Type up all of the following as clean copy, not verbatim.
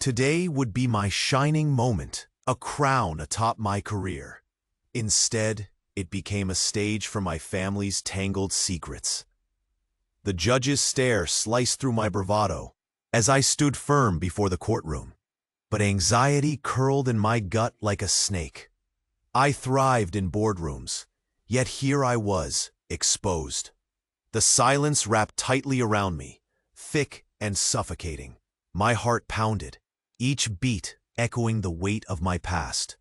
Today would be my shining moment, a crown atop my career. Instead, it became a stage for my family's tangled secrets. The judge's stare sliced through my bravado as I stood firm before the courtroom. But anxiety curled in my gut like a snake. I thrived in boardrooms, yet here I was, exposed. The silence wrapped tightly around me, thick and suffocating. My heart pounded, each beat echoing the weight of my past.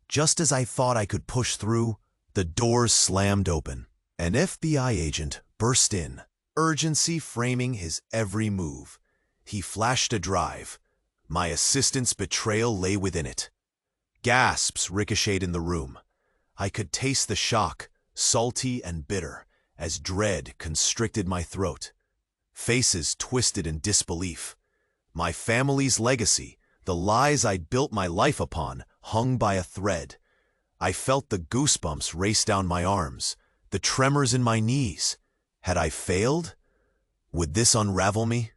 Just as I thought I could push through, the doors slammed open. An FBI agent burst in, urgency framing his every move. He flashed a drive. My assistant's betrayal lay within it. Gasps ricocheted in the room. I could taste the shock, salty and bitter, as dread constricted my throat. Faces twisted in disbelief. My family's legacy, the lies I'd built my life upon, hung by a thread. I felt the goosebumps race down my arms, the tremors in my knees. Had I failed? Would this unravel me?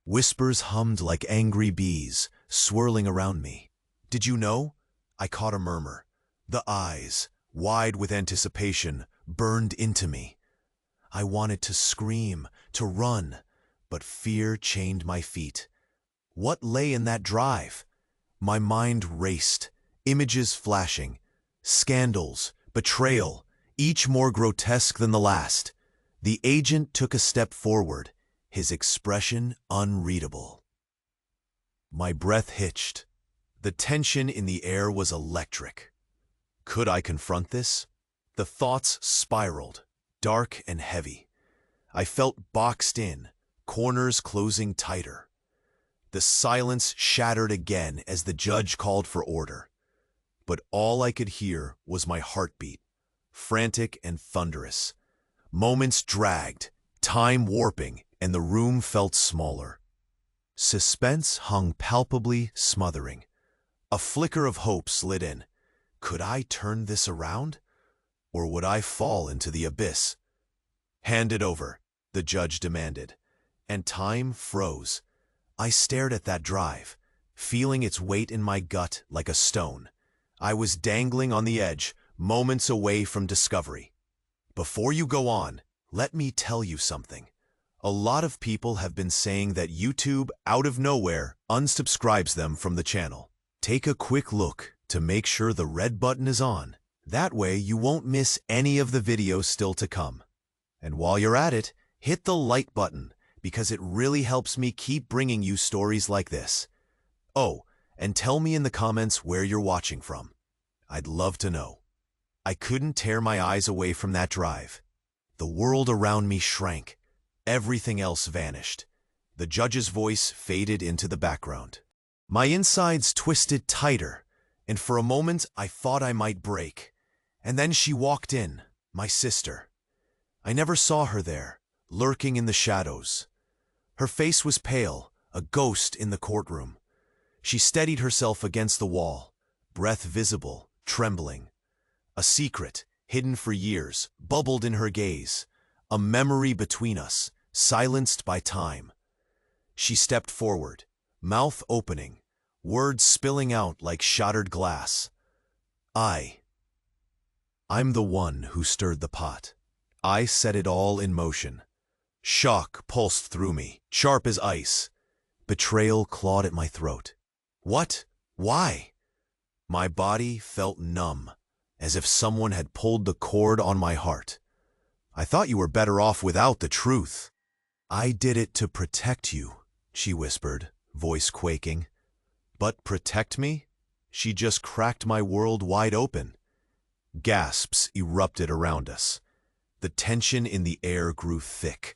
Whispers hummed like angry bees, swirling around me. Did you know? I caught a murmur. The eyes, wide with anticipation, burned into me. I wanted to scream, to run, but fear chained my feet. What lay in that drive? My mind raced, images flashing. Scandals, betrayal, each more grotesque than the last. The agent took a step forward, his expression unreadable. My breath hitched. The tension in the air was electric. Could I confront this? The thoughts spiraled, dark and heavy. I felt boxed in, corners closing tighter. The silence shattered again as the judge called for order. But all I could hear was my heartbeat, frantic and thunderous. Moments dragged, time warping, and the room felt smaller. Suspense hung palpably smothering. A flicker of hope slid in. Could I turn this around? Or would I fall into the abyss? Hand it over, the judge demanded, and time froze. I stared at that drive, feeling its weight in my gut like a stone. I was dangling on the edge, moments away from discovery. Before you go on, let me tell you something. A lot of people have been saying that YouTube, out of nowhere, unsubscribes them from the channel. Take a quick look to make sure the red button is on. That way you won't miss any of the videos still to come. And while you're at it, hit the like button, because it really helps me keep bringing you stories like this. Oh, and tell me in the comments where you're watching from. I'd love to know. I couldn't tear my eyes away from that drive. The world around me shrank. Everything else vanished. The judge's voice faded into the background. My insides twisted tighter, and for a moment I thought I might break. And then she walked in, my sister. I never saw her there, lurking in the shadows. Her face was pale, a ghost in the courtroom. She steadied herself against the wall, breath visible, trembling. A secret, hidden for years, bubbled in her gaze, a memory between us, silenced by time. She stepped forward, mouth opening, words spilling out like shattered glass. I'm the one who stirred the pot. I set it all in motion. Shock pulsed through me, sharp as ice. Betrayal clawed at my throat. What? Why? My body felt numb, as if someone had pulled the cord on my heart. I thought you were better off without the truth. I did it to protect you, she whispered, voice quaking. But protect me? She just cracked my world wide open. Gasps erupted around us. The tension in the air grew thick.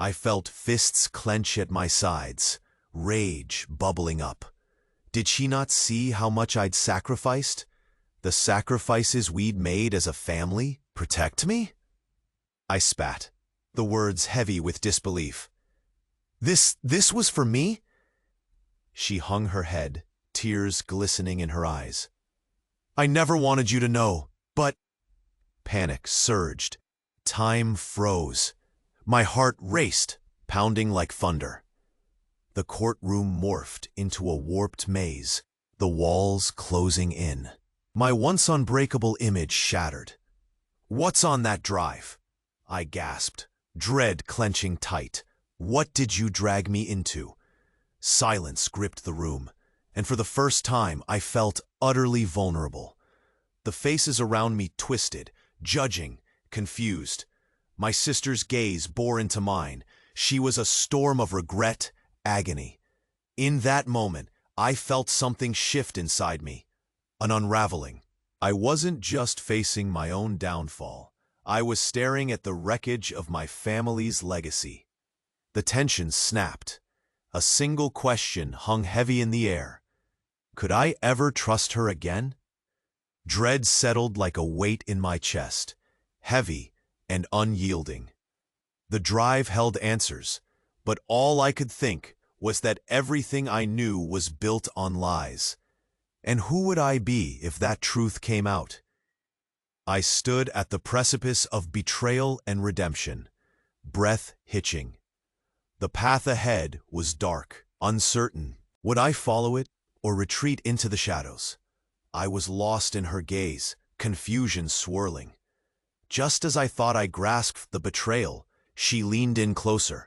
I felt fists clench at my sides, rage bubbling up. Did she not see how much I'd sacrificed? The sacrifices we'd made as a family? Protect me? I spat, the words heavy with disbelief. This was for me? She hung her head, tears glistening in her eyes. I never wanted you to know, but... Panic surged. Time froze. My heart raced, pounding like thunder. The courtroom morphed into a warped maze, the walls closing in. My once unbreakable image shattered. "What's on that drive?" I gasped, dread clenching tight. "What did you drag me into?" Silence gripped the room, and for the first time I felt utterly vulnerable. The faces around me twisted, judging, confused. My sister's gaze bore into mine. She was a storm of regret, agony. In that moment, I felt something shift inside me, an unraveling. I wasn't just facing my own downfall. I was staring at the wreckage of my family's legacy. The tension snapped. A single question hung heavy in the air. Could I ever trust her again? Dread settled like a weight in my chest, heavy and unyielding. The drive held answers, but all I could think was that everything I knew was built on lies. And who would I be if that truth came out? I stood at the precipice of betrayal and redemption, breath hitching. The path ahead was dark, uncertain. Would I follow it or retreat into the shadows? I was lost in her gaze, confusion swirling. Just as I thought I grasped the betrayal, she leaned in closer.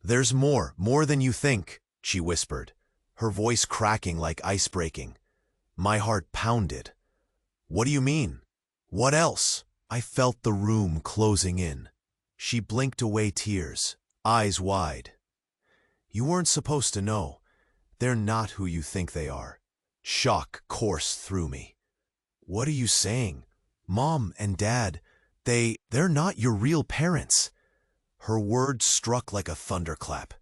"There's more than you think," she whispered, her voice cracking like ice breaking. My heart pounded. "What do you mean? What else?" I felt the room closing in. She blinked away tears, eyes wide. "You weren't supposed to know. They're not who you think they are." Shock coursed through me. "What are you saying? Mom and Dad, they're not your real parents." Her words struck like a thunderclap.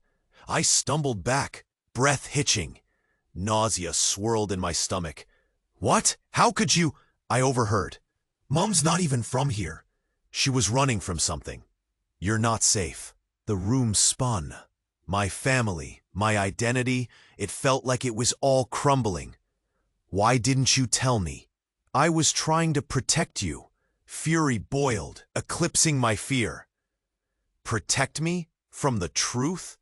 I stumbled back, breath hitching. Nausea swirled in my stomach. "What? How could you?" I overheard. "Mom's not even from here." She was running from something. "You're not safe." The room spun. My family, my identity, it felt like it was all crumbling. "Why didn't you tell me?" "I was trying to protect you." Fury boiled, eclipsing my fear. Protect me? From the truth?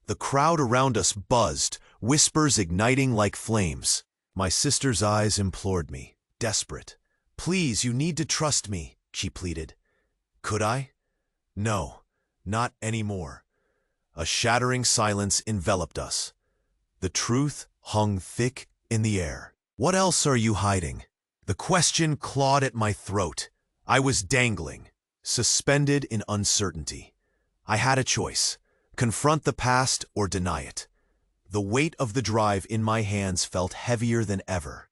The crowd around us buzzed, whispers igniting like flames. My sister's eyes implored me, desperate. "Please, you need to trust me," she pleaded. Could I? No, not anymore. A shattering silence enveloped us. The truth hung thick in the air. "What else are you hiding?" The question clawed at my throat. I was dangling, suspended in uncertainty. I had a choice: confront the past or deny it. The weight of the drive in my hands felt heavier than ever.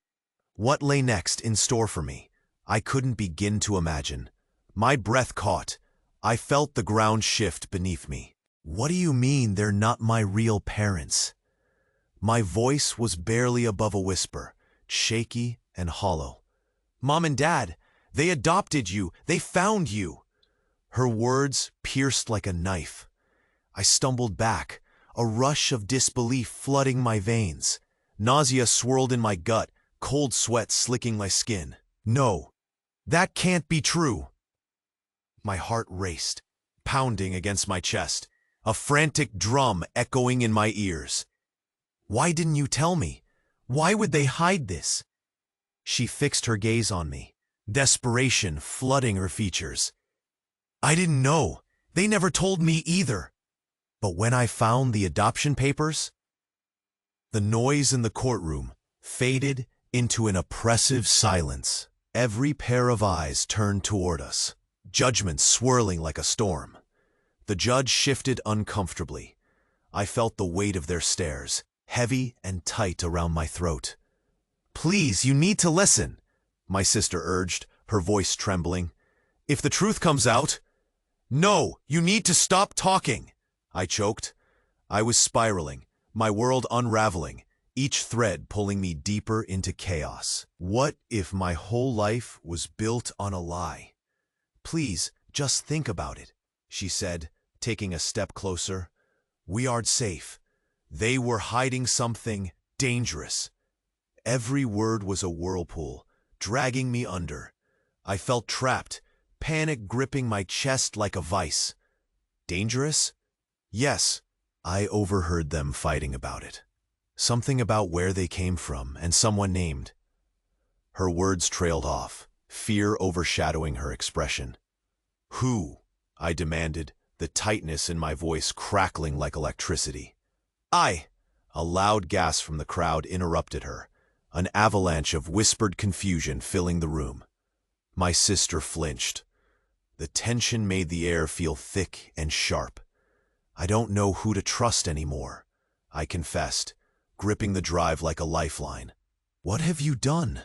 What lay next in store for me? I couldn't begin to imagine. My breath caught. I felt the ground shift beneath me. "What do you mean they're not my real parents?" My voice was barely above a whisper, shaky and hollow. "Mom and Dad, they adopted you. They found you." Her words pierced like a knife. I stumbled back, a rush of disbelief flooding my veins. Nausea swirled in my gut, cold sweat slicking my skin. "No, that can't be true." My heart raced, pounding against my chest, a frantic drum echoing in my ears. "Why didn't you tell me? Why would they hide this?" She fixed her gaze on me, desperation flooding her features. "I didn't know. They never told me either." But when I found the adoption papers, the noise in the courtroom faded into an oppressive silence. Every pair of eyes turned toward us, judgment swirling like a storm. The judge shifted uncomfortably. I felt the weight of their stares, heavy and tight around my throat. "Please, you need to listen," my sister urged, her voice trembling. "If the truth comes out—" "No, you need to stop talking," I choked. I was spiraling, my world unraveling, each thread pulling me deeper into chaos. What if my whole life was built on a lie? "Please, just think about it," she said, taking a step closer. "We aren't safe. They were hiding something dangerous." Every word was a whirlpool, dragging me under. I felt trapped, panic gripping my chest like a vice. Dangerous? Yes, I overheard them fighting about it. Something about where they came from and someone named. Her words trailed off, fear overshadowing her expression. Who? I demanded, the tightness in my voice crackling like electricity. I! A loud gasp from the crowd interrupted her, an avalanche of whispered confusion filling the room. My sister flinched. The tension made the air feel thick and sharp. I don't know who to trust anymore, I confessed, gripping the drive like a lifeline. What have you done?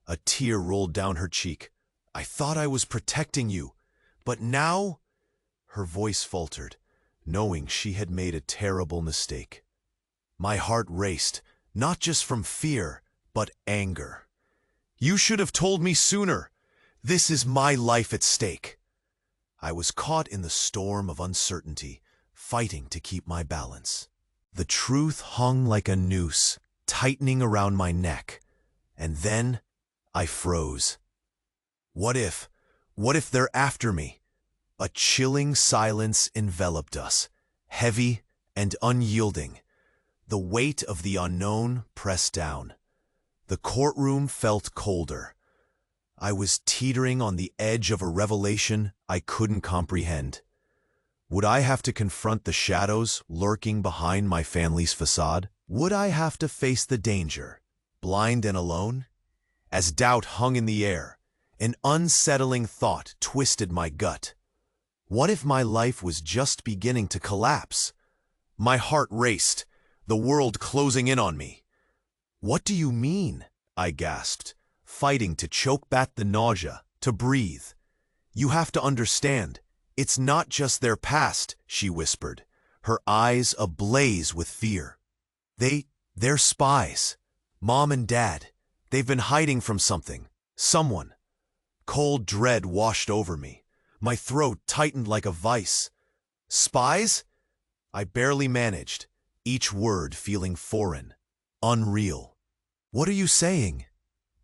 A tear rolled down her cheek. I thought I was protecting you, but now? Her voice faltered, knowing she had made a terrible mistake. My heart raced, not just from fear, but anger. You should have told me sooner. This is my life at stake. I was caught in the storm of uncertainty, fighting to keep my balance. The truth hung like a noose, tightening around my neck. And then I froze. What if they're after me? A chilling silence enveloped us, heavy and unyielding. The weight of the unknown pressed down. The courtroom felt colder. I was teetering on the edge of a revelation I couldn't comprehend. Would I have to confront the shadows lurking behind my family's facade? Would I have to face the danger, blind and alone? As doubt hung in the air, an unsettling thought twisted my gut. What if my life was just beginning to collapse? My heart raced, the world closing in on me. What do you mean? I gasped, fighting to choke back the nausea, to breathe. You have to understand, it's not just their past, she whispered, her eyes ablaze with fear. They're spies. Mom and Dad. They've been hiding from something. Someone. Cold dread washed over me. My throat tightened like a vice. Spies? I barely managed, each word feeling foreign, unreal. What are you saying?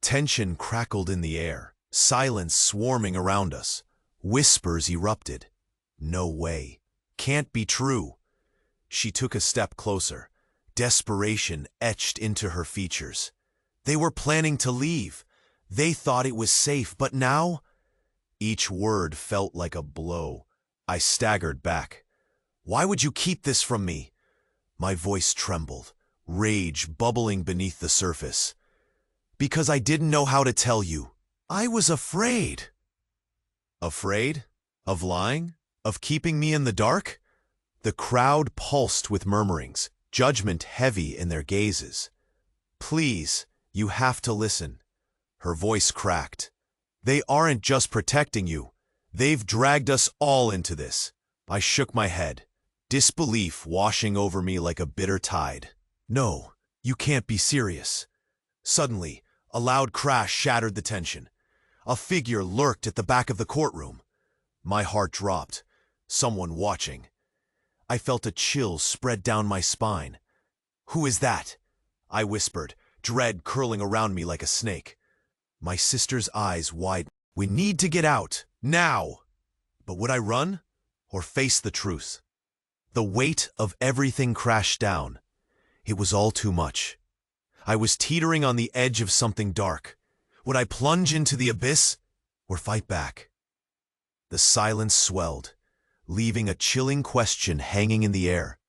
Tension crackled in the air, silence swarming around us. Whispers erupted. No way. Can't be true. She took a step closer. Desperation etched into her features. They were planning to leave. They thought it was safe, but now? Each word felt like a blow. I staggered back. Why would you keep this from me? My voice trembled, rage bubbling beneath the surface. Because I didn't know how to tell you. I was afraid. Afraid? Of lying? Of keeping me in the dark? The crowd pulsed with murmurings, judgment heavy in their gazes. Please, you have to listen. Her voice cracked. They aren't just protecting you. They've dragged us all into this. I shook my head, disbelief washing over me like a bitter tide. No, you can't be serious. Suddenly, a loud crash shattered the tension. A figure lurked at the back of the courtroom. My heart dropped. Someone watching. I felt a chill spread down my spine. Who is that? I whispered, dread curling around me like a snake. My sister's eyes widened. We need to get out, now! But would I run, or face the truth? The weight of everything crashed down. It was all too much. I was teetering on the edge of something dark. Would I plunge into the abyss, or fight back? The silence swelled, leaving a chilling question hanging in the air.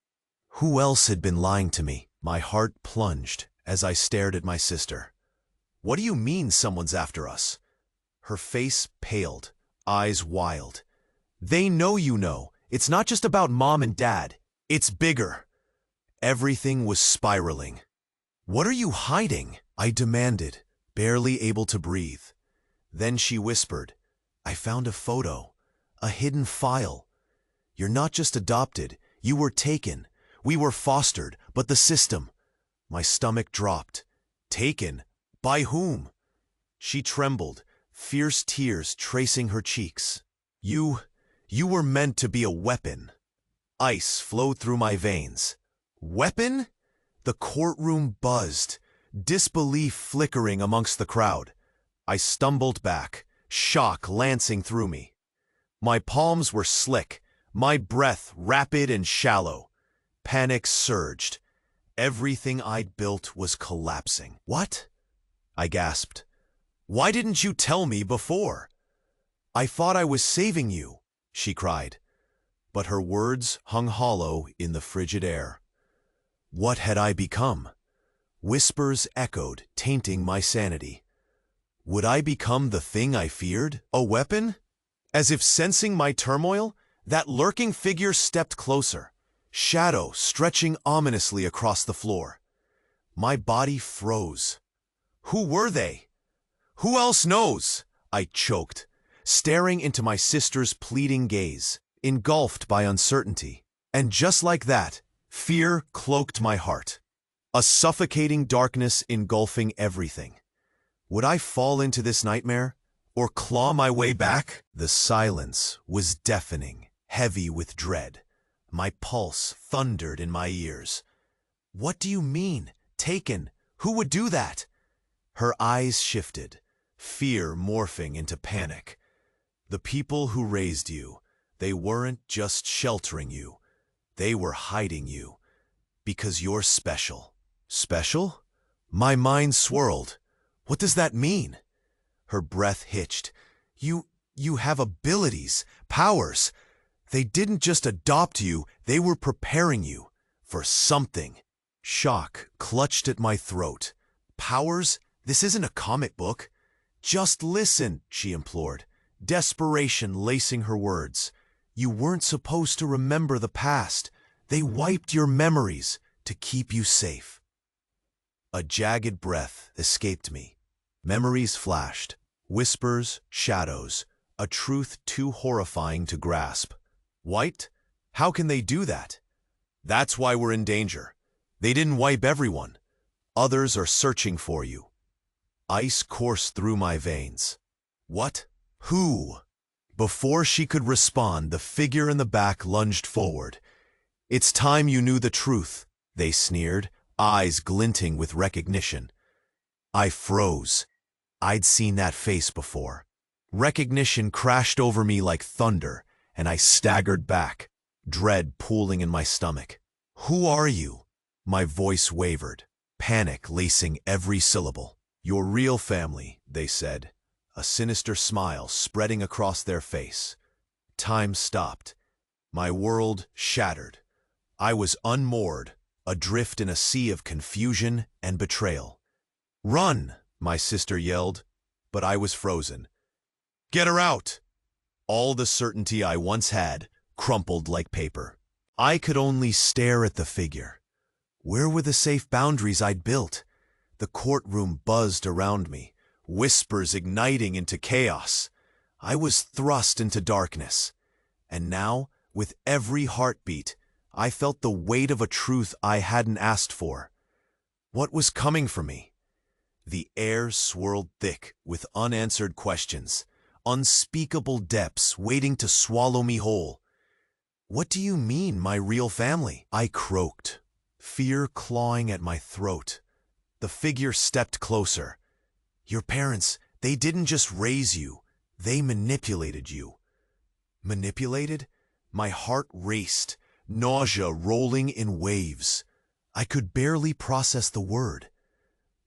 Who else had been lying to me? My heart plunged as I stared at my sister. What do you mean someone's after us? Her face paled, eyes wild. They know you know. It's not just about Mom and Dad. It's bigger. Everything was spiraling. What are you hiding? I demanded, barely able to breathe. Then she whispered, I found a photo, a hidden file. You're not just adopted, you were taken. We were fostered, but the system. My stomach dropped. Taken? By whom? She trembled, fierce tears tracing her cheeks. You were meant to be a weapon. Ice flowed through my veins. Weapon? The courtroom buzzed, disbelief flickering amongst the crowd. I stumbled back, shock lancing through me. My palms were slick, my breath rapid and shallow. Panic surged. Everything I'd built was collapsing. "What?" I gasped. "Why didn't you tell me before?" "I thought I was saving you," she cried. But her words hung hollow in the frigid air. What had I become? Whispers echoed, tainting my sanity. Would I become the thing I feared? A weapon? As if sensing my turmoil, that lurking figure stepped closer, shadow stretching ominously across the floor. My body froze. Who were they? "Who else knows?" I choked, staring into my sister's pleading gaze, engulfed by uncertainty. And just like that, fear cloaked my heart. A suffocating darkness engulfing everything. Would I fall into this nightmare, or claw my way back? The silence was deafening, heavy with dread. My pulse thundered in my ears. "What do you mean? Taken? Who would do that?" Her eyes shifted, fear morphing into panic. "The people who raised you, they weren't just sheltering you. They were hiding you. Because you're special." "Special?" My mind swirled. What does that mean? Her breath hitched. You have abilities, powers. They didn't just adopt you, they were preparing you for something." Shock clutched at my throat. "Powers? This isn't a comic book." "Just listen," she implored, desperation lacing her words. "You weren't supposed to remember the past. They wiped your memories to keep you safe." A jagged breath escaped me. Memories flashed, whispers, shadows, a truth too horrifying to grasp. Wiped? How can they do that? "That's why we're in danger. They didn't wipe everyone. Others are searching for you." Ice coursed through my veins. "What? Who?" Before she could respond, the figure in the back lunged forward. "It's time you knew the truth," they sneered, eyes glinting with recognition. I froze. I'd seen that face before. Recognition crashed over me like thunder, and I staggered back, dread pooling in my stomach. "Who are you?" My voice wavered, panic lacing every syllable. "Your real family," they said, a sinister smile spreading across their face. Time stopped. My world shattered. I was unmoored, adrift in a sea of confusion and betrayal. "Run!" my sister yelled, but I was frozen. "Get her out!" All the certainty I once had crumpled like paper. I could only stare at the figure. Where were the safe boundaries I'd built? The courtroom buzzed around me, whispers igniting into chaos. I was thrust into darkness. And now, with every heartbeat, I felt the weight of a truth I hadn't asked for. What was coming for me? The air swirled thick with unanswered questions, unspeakable depths waiting to swallow me whole. "What do you mean, my real family?" I croaked, fear clawing at my throat. The figure stepped closer. "Your parents, they didn't just raise you, they manipulated you." Manipulated? My heart raced, nausea rolling in waves. I could barely process the word.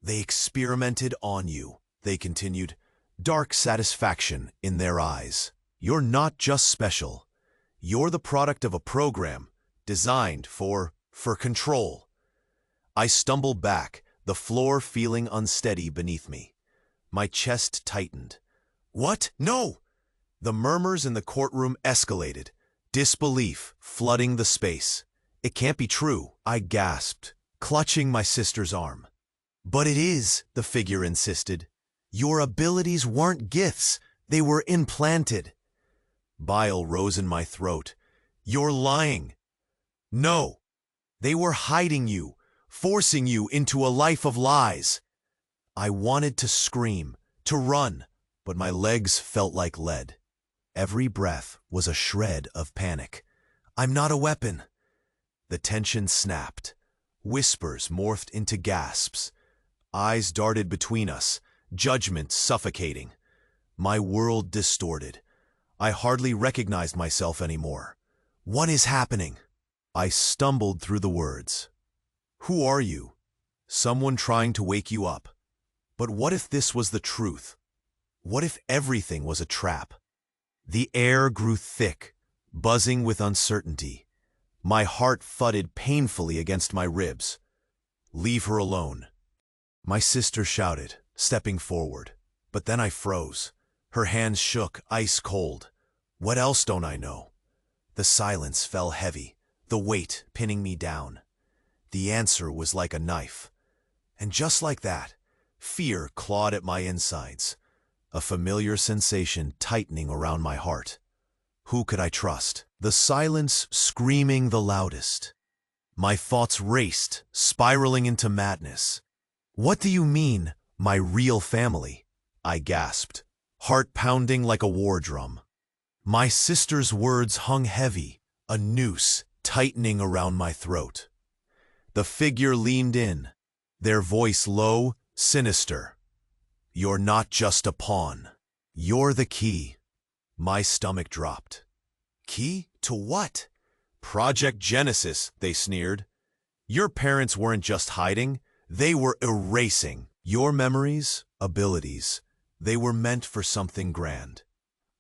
"They experimented on you," they continued, dark satisfaction in their eyes. "You're not just special. You're the product of a program designed for control." I stumbled back, the floor feeling unsteady beneath me. My chest tightened. "What? No!" The murmurs in the courtroom escalated, disbelief flooding the space. "It can't be true," I gasped, clutching my sister's arm. "But it is," the figure insisted. "Your abilities weren't gifts, they were implanted." Bile rose in my throat. "You're lying." "No. They were hiding you, forcing you into a life of lies." I wanted to scream, to run, but my legs felt like lead. Every breath was a shred of panic. "I'm not a weapon." The tension snapped. Whispers morphed into gasps. Eyes darted between us, judgment suffocating. My world distorted. I hardly recognized myself anymore. "What is happening?" I stumbled through the words. Who are you? Someone trying to wake you up. But what if this was the truth? What if everything was a trap? The air grew thick, buzzing with uncertainty. My heart thudded painfully against my ribs. Leave her alone. My sister shouted, stepping forward. But then I froze. Her hands shook, ice cold. What else don't I know? The silence fell heavy, the weight pinning me down. The answer was like a knife. And just like that, fear clawed at my insides, a familiar sensation tightening around my heart. Who could I trust? The silence screaming the loudest. My thoughts raced, spiraling into madness. What do you mean, my real family? I gasped, heart pounding like a war drum. My sister's words hung heavy, a noose tightening around my throat. The figure leaned in, their voice low, sinister. You're not just a pawn. You're the key. My stomach dropped. Key to what? Project Genesis, they sneered. Your parents weren't just hiding, they were erasing your memories, abilities. They were meant for something grand.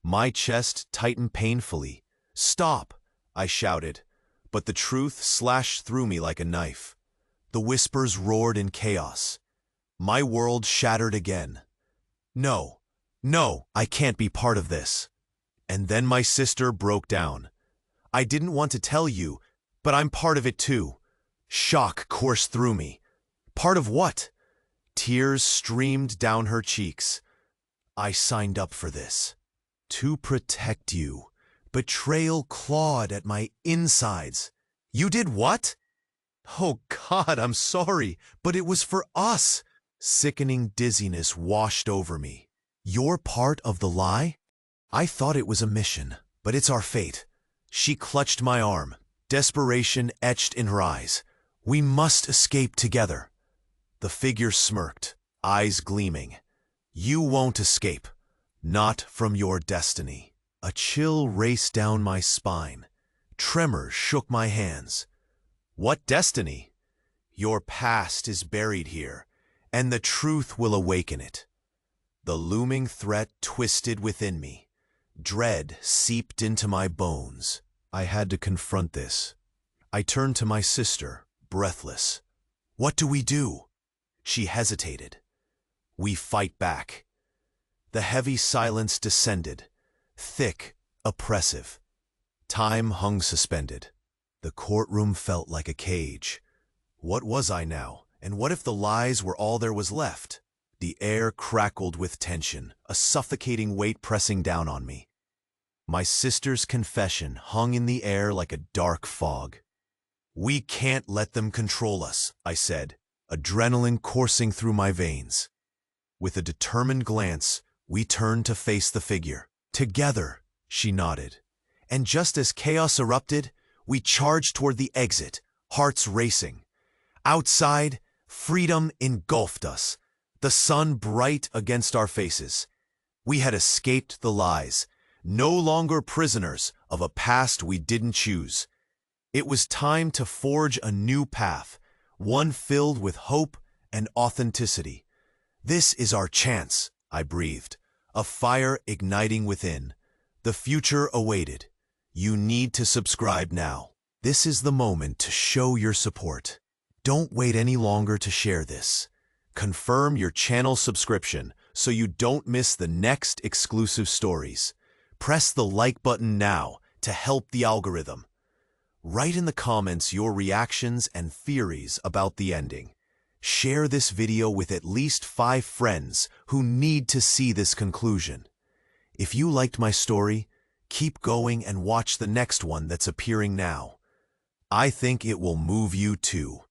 My chest tightened painfully. Stop, I shouted, but the truth slashed through me like a knife. The whispers roared in chaos. My world shattered again. No, I can't be part of this. And then my sister broke down. I didn't want to tell you, but I'm part of it too. Shock coursed through me. Part of what? Tears streamed down her cheeks. I signed up for this. To protect you. Betrayal clawed at my insides. You did what? Oh God, I'm sorry, but it was for us. Sickening dizziness washed over me. You're part of the lie? I thought it was a mission, but it's our fate. She clutched my arm, desperation etched in her eyes. We must escape together. The figure smirked, eyes gleaming. You won't escape. Not from your destiny. A chill raced down my spine. Tremors shook my hands. What destiny? Your past is buried here, and the truth will awaken it. The looming threat twisted within me. Dread seeped into my bones. I had to confront this. I turned to my sister, breathless. What do we do? She hesitated. We fight back. The heavy silence descended, thick, oppressive. Time hung suspended. The courtroom felt like a cage. What was I now, and what if the lies were all there was left? The air crackled with tension, a suffocating weight pressing down on me. My sister's confession hung in the air like a dark fog. We can't let them control us, I said, adrenaline coursing through my veins. With a determined glance, we turned to face the figure. Together, she nodded. And just as chaos erupted, we charged toward the exit, hearts racing. Outside, freedom engulfed us, the sun bright against our faces. We had escaped the lies, no longer prisoners of a past we didn't choose. It was time to forge a new path, one filled with hope and authenticity. This is our chance, I breathed, a fire igniting within. The future awaited. You need to subscribe now. This is the moment to show your support. Don't wait any longer to share this. Confirm your channel subscription so you don't miss the next exclusive stories. Press the like button now to help the algorithm. Write in the comments your reactions and theories about the ending. Share this video with at least 5 friends who need to see this conclusion. If you liked my story, keep going and watch the next one that's appearing now. I think it will move you too.